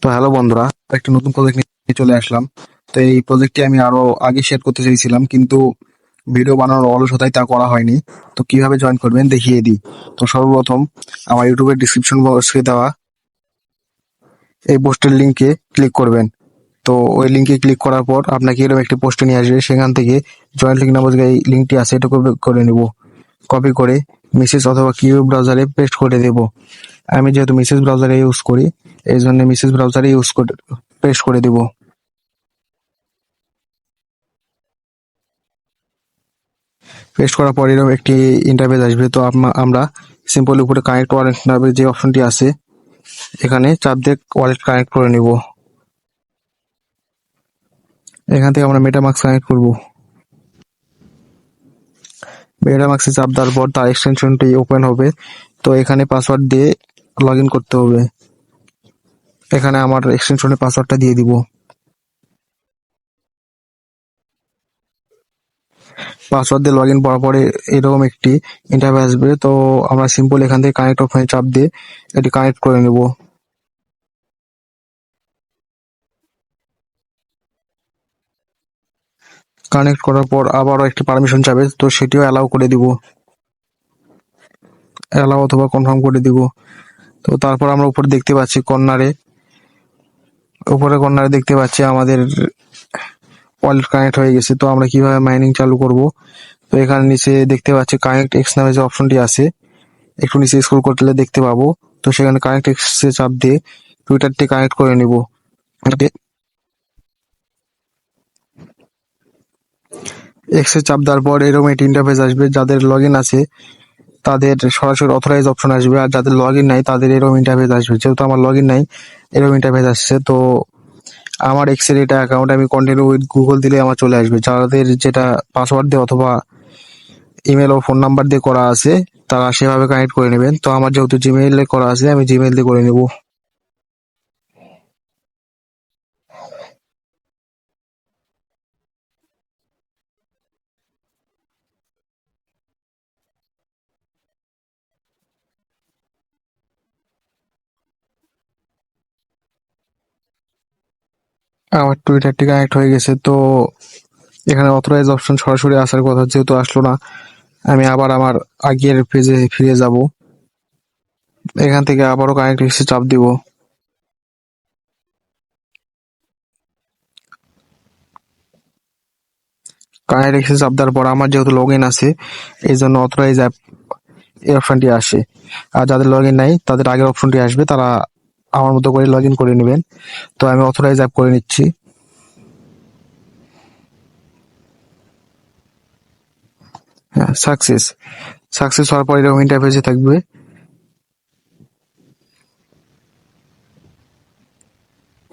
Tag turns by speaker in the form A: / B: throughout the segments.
A: তো হ্যালো বন্ধুরা, একটা নতুন প্রজেক্ট নিয়ে চলে আসলাম। তো এই প্রজেক্টটি আমি আরো আগে শেয়ার করতে চাইছিলাম, কিন্তু ভিডিও বানানোর অলসতায় তা করা হয়নি। তো কিভাবে জয়েন করবেন দেখিয়ে দিই। তো সর্বপ্রথম আমার ইউটিউবের ডিসক্রিপশন বক্সে দেওয়া এই পোস্টের লিঙ্কে ক্লিক করবেন। তো ওই লিঙ্কে ক্লিক করার পর আপনাকে এরকম একটি পোস্টে নিয়ে আসবে। সেখান থেকে জয়েন লিঙ্ক নামক যে এই লিঙ্কটি আছে এটা কপি করে নেব। কপি করে মেসেজ অথবা কিউ ব্রাউজারে পেস্ট করে দেব। আমি যেহেতু মেসেজ ব্রাউজারে ইউজ করি, এই জন্য মেসেজ ব্রাউজারে ইউজ করে পেস্ট করে দেব। পেস্ট করার পর এরকম একটি ইন্টারফেস আসবে। তো আমরা সিম্পলি উপরে কানেক্ট ওয়ালেট নামে যে অপশনটি আছে এখানে চাপ দিয়ে ওয়ালেট কানেক্ট করে নিব। এখান থেকে আমরা মেটামাস্ক কানেক্ট করব। মেটামাস্কে চাপ দেওয়ার পর তার এক্সটেনশনটি ওপেন হবে। তো এখানে পাসওয়ার্ড দিয়ে লগ ইন করতে হবে। এখানে আমার এক্সটেনশনের পাসওয়ার্ডটা দিয়ে দিব। পাসওয়ার্ড দিয়ে লগ ইন করার পরে এরকম একটি ইন্টারফেস আসবে। তো আমরা সিম্পল এখান থেকে কানেক্ট অপশনে চাপ দিয়ে এটি কানেক্ট করে নেব। কানেক্ট করার পর আবারও একটি পারমিশন চাবে, তো সেটিও অ্যালাউ করে দিব। অ্যালাউ অথবা কনফার্ম করে দিব। তো তারপর আমরা উপরে দেখতে পাচ্ছি কর্নারে দেখতে পাচ্ছি আমাদের ওয়ালেট কানেক্ট হয়ে গেছে। তো আমরা কিভাবে মাইনিং চালু করব, তো এখানে নিচে দেখতে পাচ্ছি কানেক্ট এক্স নামে যে অপশনটি আছে, একটু নিচে স্ক্রল করলে দেখতে পাবো। তো সেখানে কানেক্ট এক্সে চাপ দিয়ে টুইটারটি কানেক্ট করে নিব। এক্সে চাপ দেওয়ার পর এরকম একটি ইন্টারফেস আসবে। যাদের লগ ইন আছে তাদের সরাসরি অথরাইজ অপশন আসবে, আর যাদের লগ ইন নাই তাদের এরকম ইন্টারফেস আসবে। যেহেতু আমার লগ ইন নাই, এরকম ইন্টারফেস আসছে। তো আমার এক্সের এটা অ্যাকাউন্ট, আমি কন্টিনিউ উইথ গুগল দিলে আমার চলে আসবে। যাদের যেটা পাসওয়ার্ড দিয়ে অথবা ইমেল ও ফোন নাম্বার দিয়ে করা আছে তারা সেভাবে কানেক্ট করে নেবেন। তো আমার যেহেতু জিমেইলে করা আছে, আমি জিমেইল দিয়ে করে নেব। আমার টুইটারটি কানেক্ট হয়ে গেছে। তো এখানে অথরাইজ অপশন সরাসরি আসার কথা, যেহেতু আসলো না, আমি আবার আমার আগের পেজে ফিরে যাব। এখান থেকে আবারও কানেক্ট এক্সে চাপ দিব। কানেক্ট এক্সে চাপ দেওয়ার পর আমার যেহেতু লগ ইন আছে এই জন্য অথরাইজ অ্যাপ এই অপশনটি আসে। আর যাদের লগ ইন নাই তাদের আগের অপশনটি আসবে, তারা আমার মতো করে লগ ইন করে নেবেন। তো আমি অথরাইজ অ্যাপ করে নিচ্ছি। হ্যাঁ, সাকসেস হওয়ার পর এরকম ইন্টারফেসে থাকবে।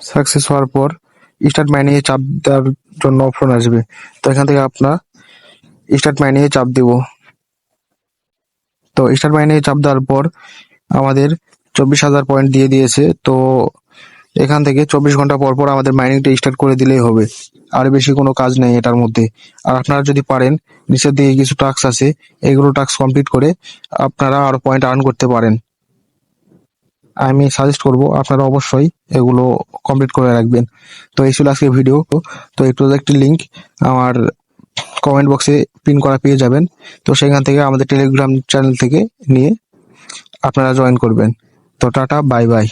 A: সাকসেস হওয়ার পর স্টার্ট মাইনিং এ চাপ দেওয়ার জন্য অপশন আসবে। তো এখান থেকে আপনার স্টার্ট মাইনিং এ চাপ দিব। তো স্টার্ট মাইনিং এ চাপ দেওয়ার পর আমাদের 24,000 পয়েন্ট দিয়ে দিয়েছে। তো এখান থেকে 24 ঘন্টা পর পর আমাদের মাইনিংটা স্টার্ট করে দিলেই হবে। আর বেশি কোনো কাজ নেই এটার মধ্যে। আর আপনারা যদি পারেন, নিচের দিকে কিছু টাস্ক আছে, এগুলো টাস্ক কমপ্লিট করে আপনারা আরো পয়েন্ট আর্ন করতে পারেন। আমি সাজেস্ট করব আপনারা অবশ্যই এগুলো কমপ্লিট করে রাখবেন। তো এই ছিল আজকের ভিডিও। তো এই প্রজেক্টের লিংক আমার কমেন্ট বক্সে পিন করা পেয়ে যাবেন। তো সেখান থেকে আমাদের টেলিগ্রাম চ্যানেল থেকে নিয়ে আপনারা জয়েন করবেন। তো টাটা, বাই বাই।